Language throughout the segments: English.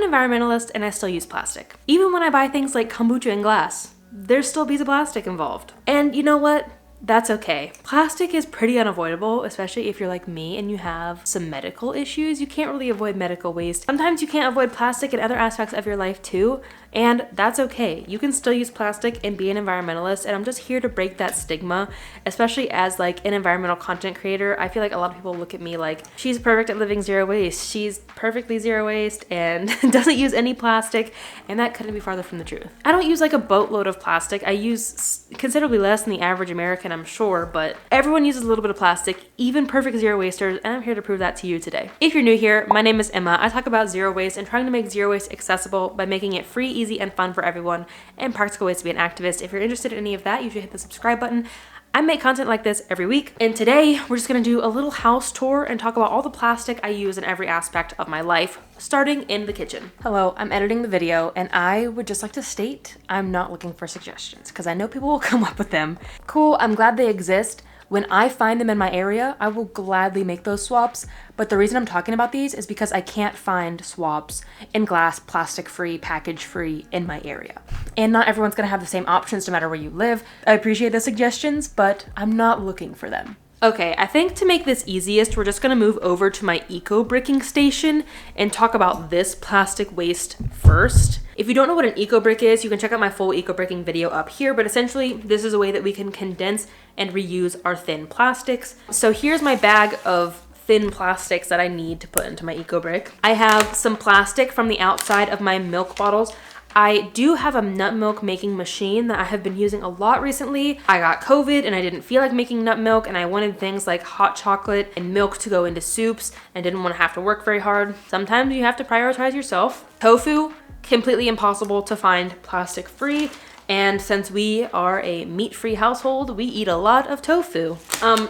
environmentalist and I still use plastic. Even when I buy things like kombucha in glass, there's still a piece of plastic involved. And you know what? That's okay. Plastic is pretty unavoidable, especially if you're like me and you have some medical issues. You can't really avoid medical waste. Sometimes you can't avoid plastic in other aspects of your life too, and that's okay. You can still use plastic and be an environmentalist, and I'm just here to break that stigma, especially as like an environmental content creator. I feel like a lot of people look at me like, she's perfect at living zero waste. She's perfectly zero waste and doesn't use any plastic, and that couldn't be farther from the truth. I don't use like a boatload of plastic. I use considerably less than the average American, I'm sure, but everyone uses a little bit of plastic, even perfect zero wasters, and I'm here to prove that to you today. If you're new here, my name is Emma. I talk about zero waste and trying to make zero waste accessible by making it free, easy, and fun for everyone, and practical ways to be an activist. If you're interested in any of that, you should hit the subscribe button. I make content like this every week, and today we're just gonna do a little house tour and talk about all the plastic I use in every aspect of my life, starting in the kitchen. Hello, I'm editing the video, and I would just like to state I'm not looking for suggestions because I know people will come up with them. Cool, I'm glad they exist. When I find them in my area, I will gladly make those swaps, but the reason I'm talking about these is because I can't find swaps in glass, plastic-free, package-free in my area. And not everyone's gonna have the same options no matter where you live. I appreciate the suggestions, but I'm not looking for them. Okay, I think to make this easiest, we're just gonna move over to my eco-bricking station and talk about this plastic waste first. If you don't know what an eco-brick is, you can check out my full eco-bricking video up here, but essentially this is a way that we can condense and reuse our thin plastics. So here's my bag of thin plastics that I need to put into my eco-brick. I have some plastic from the outside of my milk bottles. I do have a nut milk making machine that I have been using a lot recently. I got COVID and I didn't feel like making nut milk, and I wanted things like hot chocolate and milk to go into soups and didn't want to have to work very hard. Sometimes you have to prioritize yourself. Tofu, completely impossible to find plastic free. And since we are a meat-free household, we eat a lot of tofu.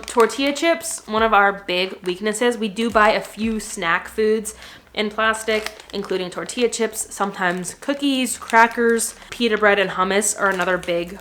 Tortilla chips, one of our big weaknesses. We do buy a few snack foods in plastic, including tortilla chips, sometimes cookies, crackers, pita bread, and hummus are another big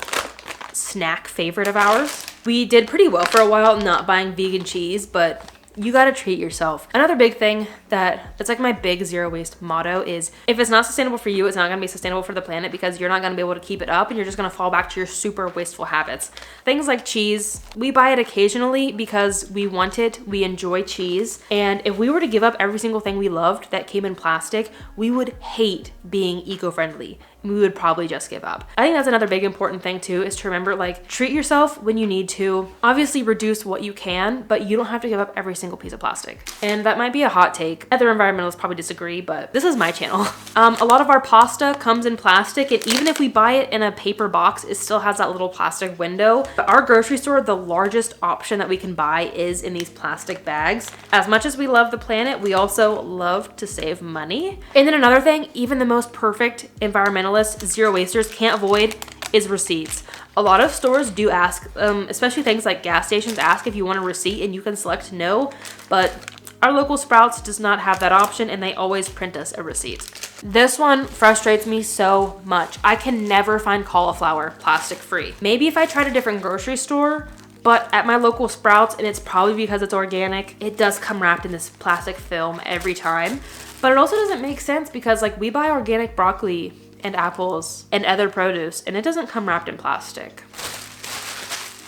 snack favorite of ours. We did pretty well for a while not buying vegan cheese, but you gotta treat yourself. Another big thing that's like my big zero waste motto is if it's not sustainable for you, it's not gonna be sustainable for the planet because you're not gonna be able to keep it up and you're just gonna fall back to your super wasteful habits. Things like cheese, we buy it occasionally because we want it, we enjoy cheese, and if we were to give up every single thing we loved that came in plastic, we would hate being eco-friendly. We would probably just give up. I think that's another big important thing too, is to remember, like, treat yourself when you need to. Obviously reduce what you can, but you don't have to give up every single piece of plastic. And that might be a hot take. Other environmentalists probably disagree, but this is my channel. A lot of our pasta comes in plastic, and even if we buy it in a paper box, it still has that little plastic window. But our grocery store, the largest option that we can buy is in these plastic bags. As much as we love the planet, we also love to save money. And then another thing, even the most perfect environmentalist zero wasters can't avoid is receipts. A lot of stores do ask, especially things like gas stations, ask if you want a receipt and you can select no, but our local Sprouts does not have that option and they always print us a receipt. This one frustrates me so much. I can never find cauliflower plastic free. Maybe if I tried a different grocery store, but at my local Sprouts, and it's probably because it's organic, it does come wrapped in this plastic film every time. But it also doesn't make sense because like we buy organic broccoli and apples and other produce and it doesn't come wrapped in plastic.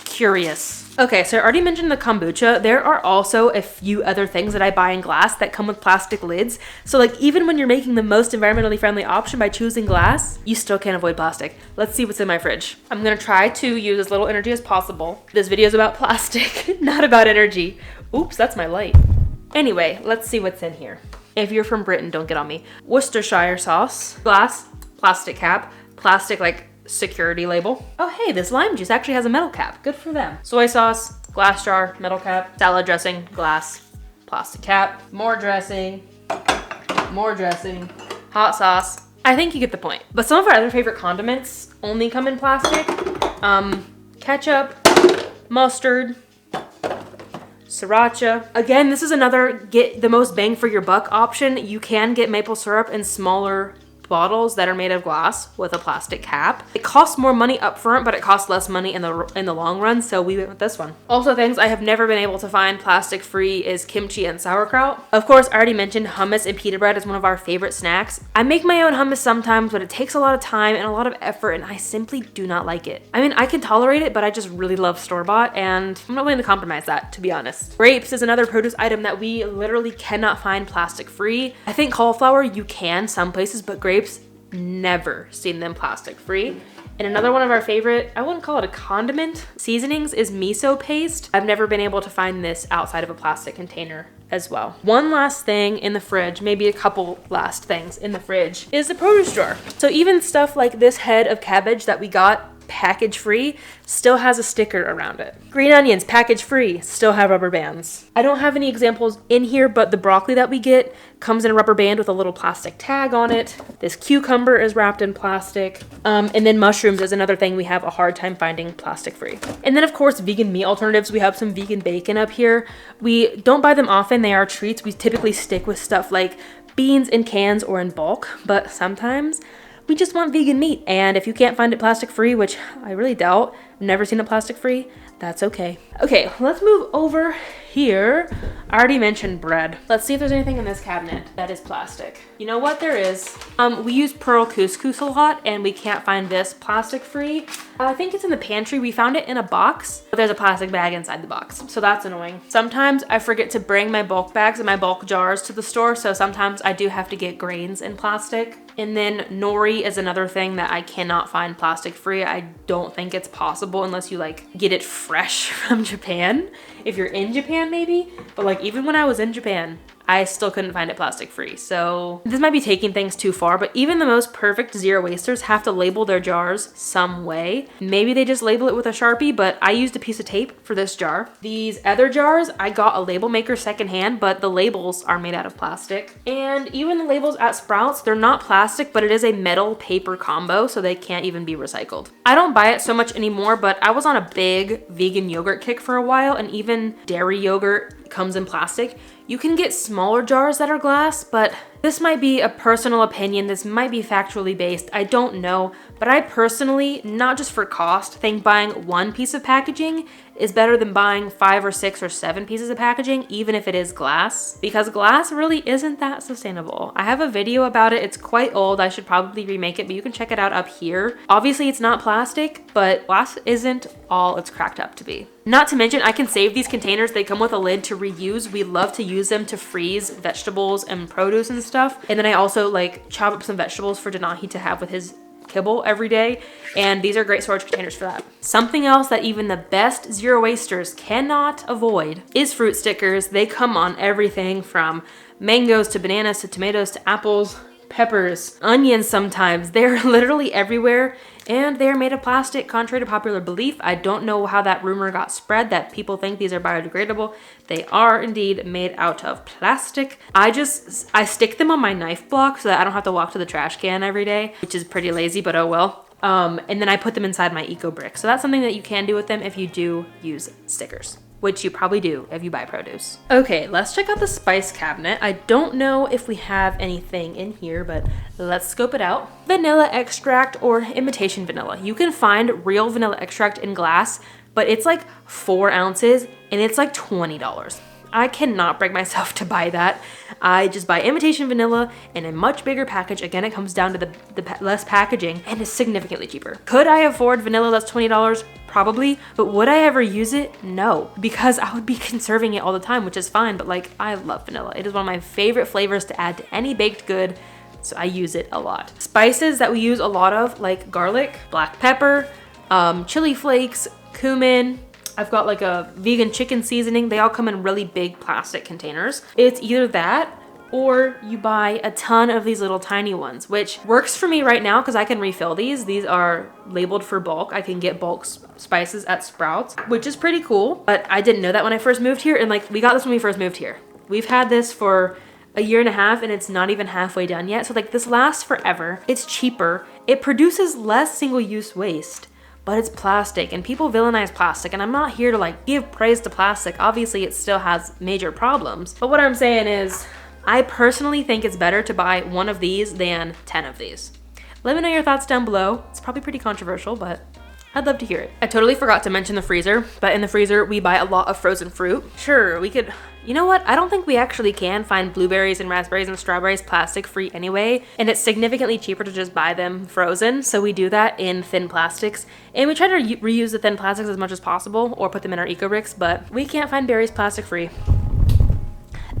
Curious. Okay, so I already mentioned the kombucha. There are also a few other things that I buy in glass that come with plastic lids. So like even when you're making the most environmentally friendly option by choosing glass, you still can't avoid plastic. Let's see what's in my fridge. I'm gonna try to use as little energy as possible. This video is about plastic, not about energy. Oops, that's my light. Anyway, let's see what's in here. If you're from Britain, don't get on me. Worcestershire sauce, glass, plastic cap, plastic like security label. Oh hey, this lime juice actually has a metal cap. Good for them. Soy sauce, glass jar, metal cap, salad dressing, glass, plastic cap, more dressing, hot sauce. I think you get the point. But some of our other favorite condiments only come in plastic. Ketchup, mustard, sriracha. Again, this is another get the most bang for your buck option. You can get maple syrup in smaller bottles that are made of glass with a plastic cap. It costs more money up front, but it costs less money in the long run, so we went with this one. Also, things I have never been able to find plastic free is kimchi and sauerkraut. Of course, I already mentioned hummus and pita bread is one of our favorite snacks. I make my own hummus sometimes, but it takes a lot of time and a lot of effort, and I simply do not like it. I mean, I can tolerate it, but I just really love store-bought, and I'm not willing to compromise that, to be honest. Grapes is another produce item that we literally cannot find plastic free. I think cauliflower you can some places, but grapes, never seen them plastic free. And another one of our favorite, I wouldn't call it a condiment, seasonings is miso paste. I've never been able to find this outside of a plastic container as well. One last thing in the fridge, maybe a couple last things in the fridge, is the produce drawer. So even stuff like this head of cabbage that we got package free still has a sticker around it. Green onions, package free, still have rubber bands. I don't have any examples in here, but the broccoli that we get comes in a rubber band with a little plastic tag on it. This cucumber is wrapped in plastic. And then mushrooms is another thing we have a hard time finding plastic free. And then of course, vegan meat alternatives. We have some vegan bacon up here. We don't buy them often. They are treats. We typically stick with stuff like beans in cans or in bulk, but sometimes we just want vegan meat. And if you can't find it plastic free, which I really doubt, never seen it plastic free, that's okay. Okay, let's move over here. I already mentioned bread. Let's see if there's anything in this cabinet that is plastic. You know what, there is. We use pearl couscous a lot and we can't find this plastic free. I think it's in the pantry. We found it in a box, but there's a plastic bag inside the box. So that's annoying. Sometimes I forget to bring my bulk bags and my bulk jars to the store. So sometimes I do have to get grains in plastic. And then nori is another thing that I cannot find plastic free. I don't think it's possible unless you like get it fresh from Japan. If you're in Japan maybe, but like even when I was in Japan, I still couldn't find it plastic free. So this might be taking things too far, but even the most perfect zero wasters have to label their jars some way. Maybe they just label it with a Sharpie, but I used a piece of tape for this jar. These other jars, I got a label maker secondhand, but the labels are made out of plastic. And even the labels at Sprouts, they're not plastic, but it is a metal paper combo, so they can't even be recycled. I don't buy it so much anymore, but I was on a big vegan yogurt kick for a while, and even dairy yogurt comes in plastic. You can get smaller jars that are glass, but this might be a personal opinion. This might be factually based. I don't know, but I personally, not just for cost, think buying one piece of packaging is better than buying 5 or 6 or 7 pieces of packaging, even if it is glass, because glass really isn't that sustainable. I have a video about it. It's quite old. I should probably remake it, but you can check it out up here. Obviously, it's not plastic, but glass isn't all it's cracked up to be. Not to mention, I can save these containers. They come with a lid to reuse. We love to use them to freeze vegetables and produce and stuff. And then I also like chop up some vegetables for Denahi to have with his kibble every day, and these are great storage containers for that. Something else that even the best zero wasters cannot avoid is fruit stickers. They come on everything from mangoes to bananas to tomatoes to apples, peppers, onions sometimes. They're literally everywhere, and they're made of plastic, contrary to popular belief. I don't know how that rumor got spread that people think these are biodegradable. They are indeed made out of plastic. I stick them on my knife block so that I don't have to walk to the trash can every day, which is pretty lazy, but oh well. And then I put them inside my eco brick. So that's something that you can do with them if you do use stickers, which you probably do if you buy produce. Okay, let's check out the spice cabinet. I don't know if we have anything in here, but let's scope it out. Vanilla extract or imitation vanilla. You can find real vanilla extract in glass, but it's like 4 ounces and it's like $20. I cannot bring myself to buy that. I just buy imitation vanilla in a much bigger package. Again, it comes down to the less packaging and it's significantly cheaper. Could I afford vanilla that's $20? Probably, but would I ever use it? No, because I would be conserving it all the time, which is fine, but like I love vanilla. It is one of my favorite flavors to add to any baked good, so I use it a lot. Spices that we use a lot of, like garlic, black pepper, chili flakes, cumin. I've got like a vegan chicken seasoning. They all come in really big plastic containers. It's either that or you buy a ton of these little tiny ones, which works for me right now because I can refill these. These are labeled for bulk. I can get bulk spices at Sprouts, which is pretty cool. But I didn't know that when I first moved here, and like we got this when we first moved here. We've had this for a year and a half and it's not even halfway done yet. So like this lasts forever. It's cheaper. It produces less single-use waste, but it's plastic and people villainize plastic, and I'm not here to like give praise to plastic. Obviously it still has major problems, but what I'm saying is I personally think it's better to buy one of these than 10 of these. Let me know your thoughts down below. It's probably pretty controversial, but I'd love to hear it. I totally forgot to mention the freezer, but in the freezer, we buy a lot of frozen fruit. Sure, we could, you know what? I don't think we actually can find blueberries and raspberries and strawberries plastic free anyway, and it's significantly cheaper to just buy them frozen, so we do that in thin plastics, and we try to reuse the thin plastics as much as possible, or put them in our eco bricks, but we can't find berries plastic free.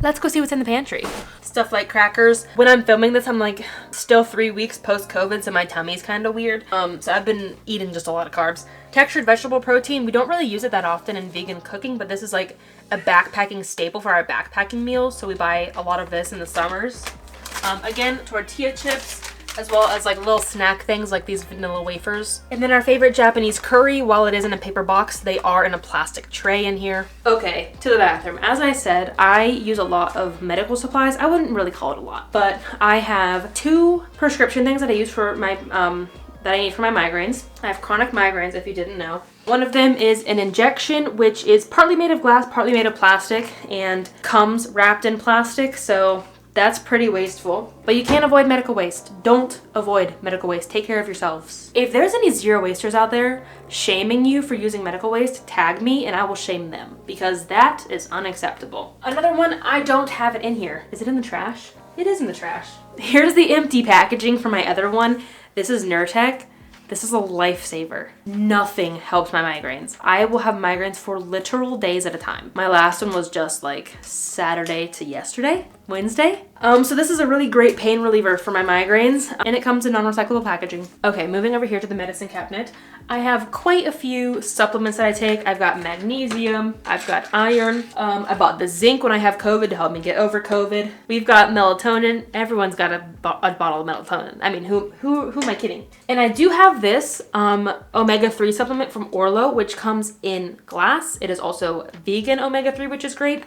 Let's go see what's in the pantry. Stuff like crackers. When I'm filming this, I'm like still 3 weeks post-COVID, so my tummy's kind of weird. So I've been eating just a lot of carbs. Textured vegetable protein. We don't really use it that often in vegan cooking, but this is like a backpacking staple for our backpacking meals. So we buy a lot of this in the summers. Again, tortilla chips, as well as like little snack things like these vanilla wafers. And then our favorite Japanese curry, while it is in a paper box, they are in a plastic tray in here. Okay, to the bathroom. As I said, I use a lot of medical supplies. I wouldn't really call it a lot, but I have 2 prescription things that I use for my, that I need for my migraines. I have chronic migraines, if you didn't know. One of them is an injection, which is partly made of glass, partly made of plastic, and comes wrapped in plastic, so that's pretty wasteful, but you can't avoid medical waste. Don't avoid medical waste. Take care of yourselves. If there's any zero wasters out there shaming you for using medical waste, tag me and I will shame them, because that is unacceptable. Another one, I don't have it in here. Is it in the trash? It is in the trash. Here's the empty packaging for my other one. This is Nurtec. This is a lifesaver. Nothing helps my migraines. I will have migraines for literal days at a time. My last one was just like Saturday to yesterday, Wednesday. So this is a really great pain reliever for my migraines, and it comes in non-recyclable packaging. Okay, moving over here to the medicine cabinet. I have quite a few supplements that I take. I've got magnesium, I've got iron. I bought the zinc when I have COVID to help me get over COVID. We've got melatonin. Everyone's got a bottle of melatonin. I mean, who am I kidding? And I do have this omega-3 supplement from Orlo, which comes in glass. It is also vegan omega-3, which is great,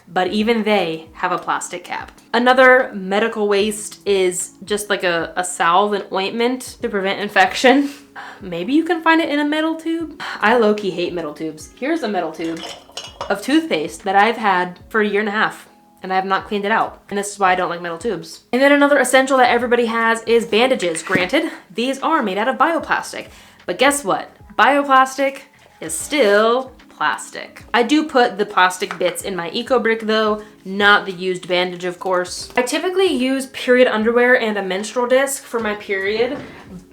but even they have a plastic cap. Another medical waste is just like a salve and ointment to prevent infection. Maybe you can find it in a metal tube. I low-key hate metal tubes. Here's a metal tube of toothpaste that I've had for a year and a half, and I have not cleaned it out. And this is why I don't like metal tubes. And then another essential that everybody has is bandages. Granted, these are made out of bioplastic, but guess what? Bioplastic is still plastic. I do put the plastic bits in my eco brick though, not the used bandage, of course. I typically use period underwear and a menstrual disc for my period,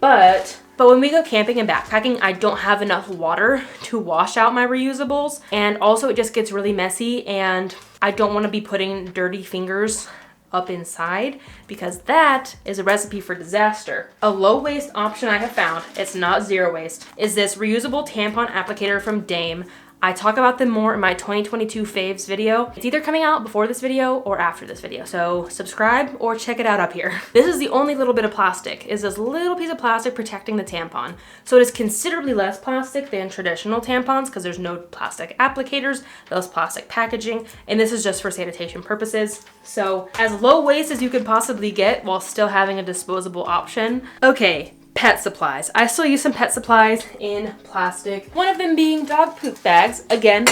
but when we go camping and backpacking, I don't have enough water to wash out my reusables, and also it just gets really messy, and I don't want to be putting dirty fingers up inside, because that is a recipe for disaster. A low waste option I have found, it's not zero waste, is this reusable tampon applicator from Dame. I talk about them more in my 2022 faves video. It's either coming out before this video or after this video, so subscribe or check it out up here. This is the only little bit of plastic, is this little piece of plastic protecting the tampon. So it is considerably less plastic than traditional tampons because there's no plastic applicators, less plastic packaging, and this is just for sanitation purposes. So as low waste as you could possibly get while still having a disposable option. Okay. Pet supplies. I still use some pet supplies in plastic. One of them being dog poop bags. Again,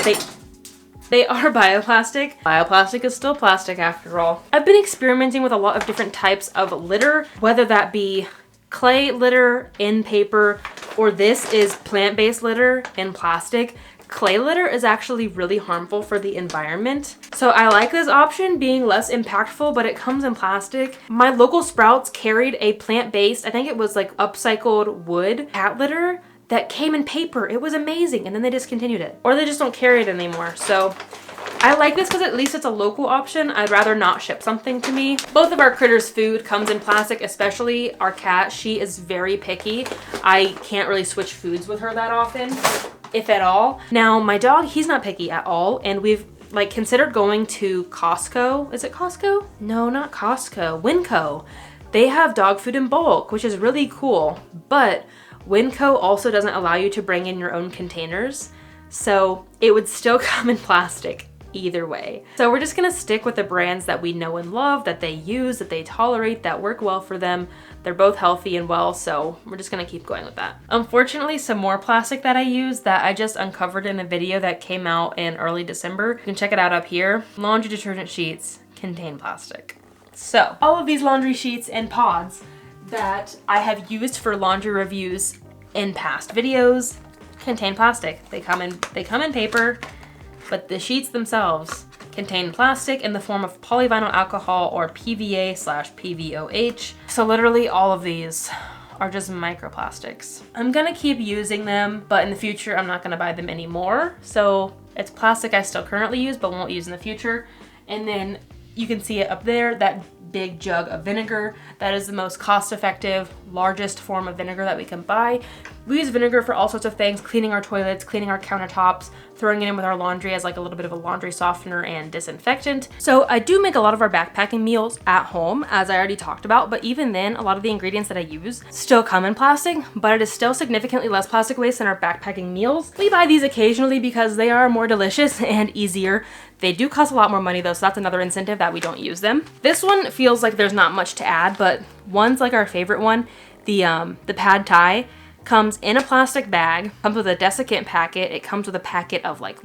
they are bioplastic. Bioplastic is still plastic after all. I've been experimenting with a lot of different types of litter, whether that be clay litter in paper, or this is plant-based litter in plastic. Clay litter is actually really harmful for the environment. So I like this option being less impactful, but it comes in plastic. My local Sprouts carried a plant-based, I think it was like upcycled wood cat litter that came in paper. It was amazing, and then they discontinued it. Or they just don't carry it anymore. So I like this because at least it's a local option. I'd rather not ship something to me. Both of our critters' food comes in plastic, especially our cat. She is very picky. I can't really switch foods with her that often, if at all. Now my dog, he's not picky at all, and we've like considered going to Costco. Is it Costco? No, not Costco. Winco. They have dog food in bulk, which is really cool, but Winco also doesn't allow you to bring in your own containers, so it would still come in plastic either way. So we're just gonna stick with the brands that we know and love, that they use, that they tolerate, that work well for them. They're both healthy and well, so we're just gonna keep going with that. Unfortunately, some more plastic that I use that I just uncovered in a video that came out in early December. You can check it out up here. Laundry detergent sheets contain plastic. So all of these laundry sheets and pods that I have used for laundry reviews in past videos contain plastic. They come in paper, but the sheets themselves contain plastic in the form of polyvinyl alcohol, or PVA/PVOH. So literally all of these are just microplastics. I'm gonna keep using them, but in the future I'm not gonna buy them anymore. So it's plastic I still currently use but won't use in the future. And then you can see it up there, that big jug of vinegar. That is the most cost-effective, largest form of vinegar that we can buy. We use vinegar for all sorts of things, cleaning our toilets, cleaning our countertops, throwing it in with our laundry as like a little bit of a laundry softener and disinfectant. So I do make a lot of our backpacking meals at home, as I already talked about, but even then, a lot of the ingredients that I use still come in plastic, but it is still significantly less plastic waste than our backpacking meals. We buy these occasionally because they are more delicious and easier. They do cost a lot more money though, so that's another incentive that we don't use them. This one feels like there's not much to add, but one's like our favorite one. The pad thai comes in a plastic bag, comes with a desiccant packet. It comes with a packet of like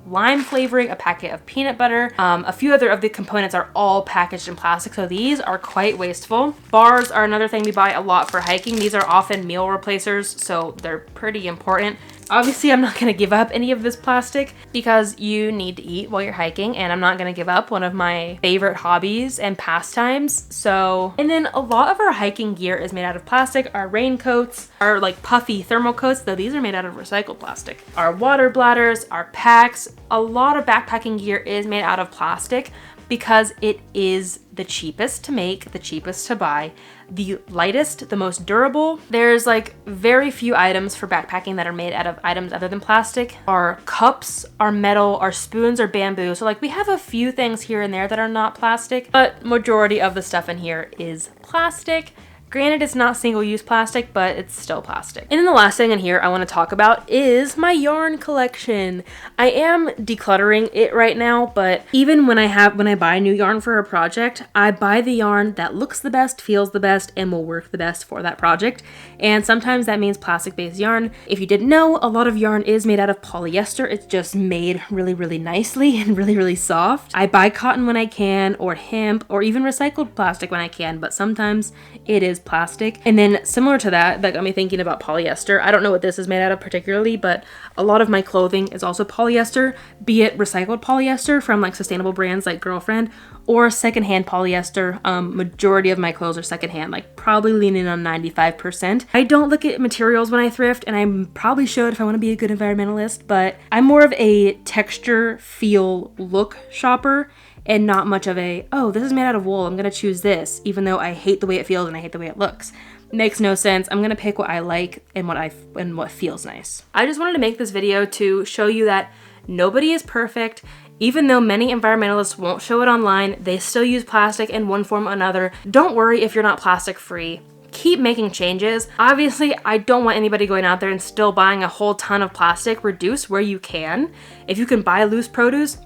lime flavoring, a packet of peanut butter. A few other of the components are all packaged in plastic, so these are quite wasteful. Bars are another thing we buy a lot for hiking. These are often meal replacers, so they're pretty important. Obviously, I'm not gonna give up any of this plastic because you need to eat while you're hiking, and I'm not gonna give up one of my favorite hobbies and pastimes. So, and then a lot of our hiking gear is made out of plastic. Our raincoats, our like puffy thermal coats, though these are made out of recycled plastic. Our water bladders, our packs, a lot of backpacking gear is made out of plastic because it is the cheapest to make, the cheapest to buy, the lightest, the most durable. There's like very few items for backpacking that are made out of items other than plastic. Our cups are metal, our spoons are bamboo. So like we have a few things here and there that are not plastic, but majority of the stuff in here is plastic. Granted, it's not single-use plastic, but it's still plastic. And then the last thing in here I want to talk about is my yarn collection. I am decluttering it right now, but even when I buy new yarn for a project, I buy the yarn that looks the best, feels the best, and will work the best for that project. And sometimes that means plastic-based yarn. If you didn't know, a lot of yarn is made out of polyester. It's just made really, really nicely and really, really soft. I buy cotton when I can, or hemp, or even recycled plastic when I can, but sometimes it is plastic. And then similar to that got me thinking about polyester. I don't know what this is made out of particularly, but a lot of my clothing is also polyester, be it recycled polyester from like sustainable brands like Girlfriend, or secondhand polyester. Majority of my clothes are secondhand, like probably leaning on 95%. I don't look at materials when I thrift, and I probably should if I want to be a good environmentalist, but I'm more of a texture, feel, look shopper, and not much of a, oh, this is made out of wool, I'm gonna choose this, even though I hate the way it feels and I hate the way it looks. Makes no sense. I'm gonna pick what I like and what feels nice. I just wanted to make this video to show you that nobody is perfect. Even though many environmentalists won't show it online, they still use plastic in one form or another. Don't worry if you're not plastic free. Keep making changes. Obviously, I don't want anybody going out there and still buying a whole ton of plastic. Reduce where you can. If you can buy loose produce,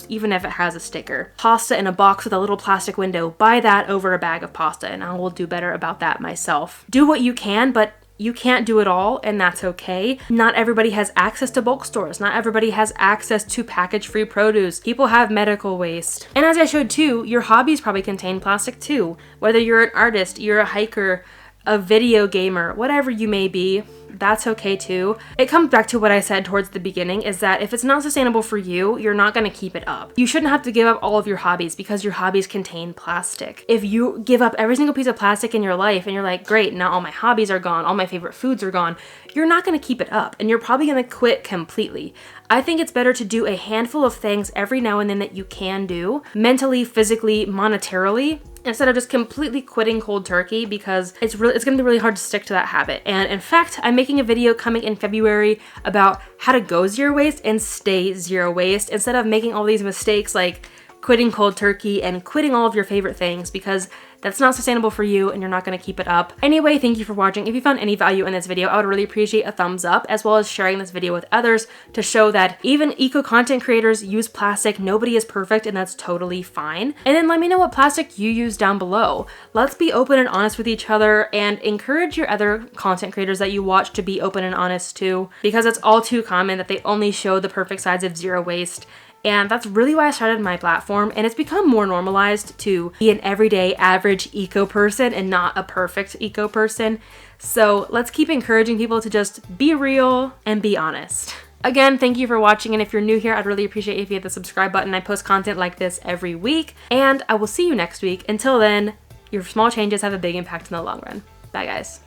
even if it has a sticker. Pasta in a box with a little plastic window, buy that over a bag of pasta, and I will do better about that myself. Do what you can, but you can't do it all, and that's okay. Not everybody has access to bulk stores. Not everybody has access to package-free produce. People have medical waste. And as I showed too, your hobbies probably contain plastic too. Whether you're an artist, you're a hiker, a video gamer, whatever you may be, that's okay too. It comes back to what I said towards the beginning, is that if it's not sustainable for you, you're not gonna keep it up. You shouldn't have to give up all of your hobbies because your hobbies contain plastic. If you give up every single piece of plastic in your life and you're like, great, now all my hobbies are gone, all my favorite foods are gone, you're not gonna keep it up and you're probably gonna quit completely. I think it's better to do a handful of things every now and then that you can do, mentally, physically, monetarily, instead of just completely quitting cold turkey, because it's gonna be really hard to stick to that habit. And in fact, I'm making a video coming in February about how to go zero waste and stay zero waste instead of making all these mistakes like quitting cold turkey and quitting all of your favorite things, because that's not sustainable for you and you're not gonna keep it up. Anyway, thank you for watching. If you found any value in this video, I would really appreciate a thumbs up, as well as sharing this video with others to show that even eco-content creators use plastic. Nobody is perfect, and that's totally fine. And then let me know what plastic you use down below. Let's be open and honest with each other, and encourage your other content creators that you watch to be open and honest too, because it's all too common that they only show the perfect sides of zero waste And that's really why I started my platform, and it's become more normalized to be an everyday average eco person and not a perfect eco person. So let's keep encouraging people to just be real and be honest. Again, thank you for watching, and if you're new here, I'd really appreciate if you hit the subscribe button. I post content like this every week, and I will see you next week. Until then, your small changes have a big impact in the long run. Bye, guys.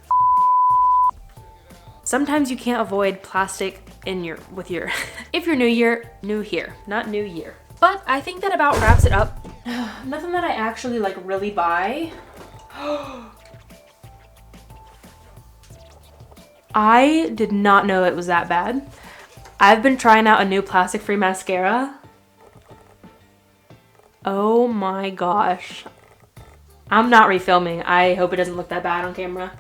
Sometimes you can't avoid plastic with your if you're new here, not new year. But I think that about wraps it up. Nothing that I actually like really buy. I did not know it was that bad. I've been trying out a new plastic-free mascara. Oh my gosh. I'm not refilming. I hope it doesn't look that bad on camera.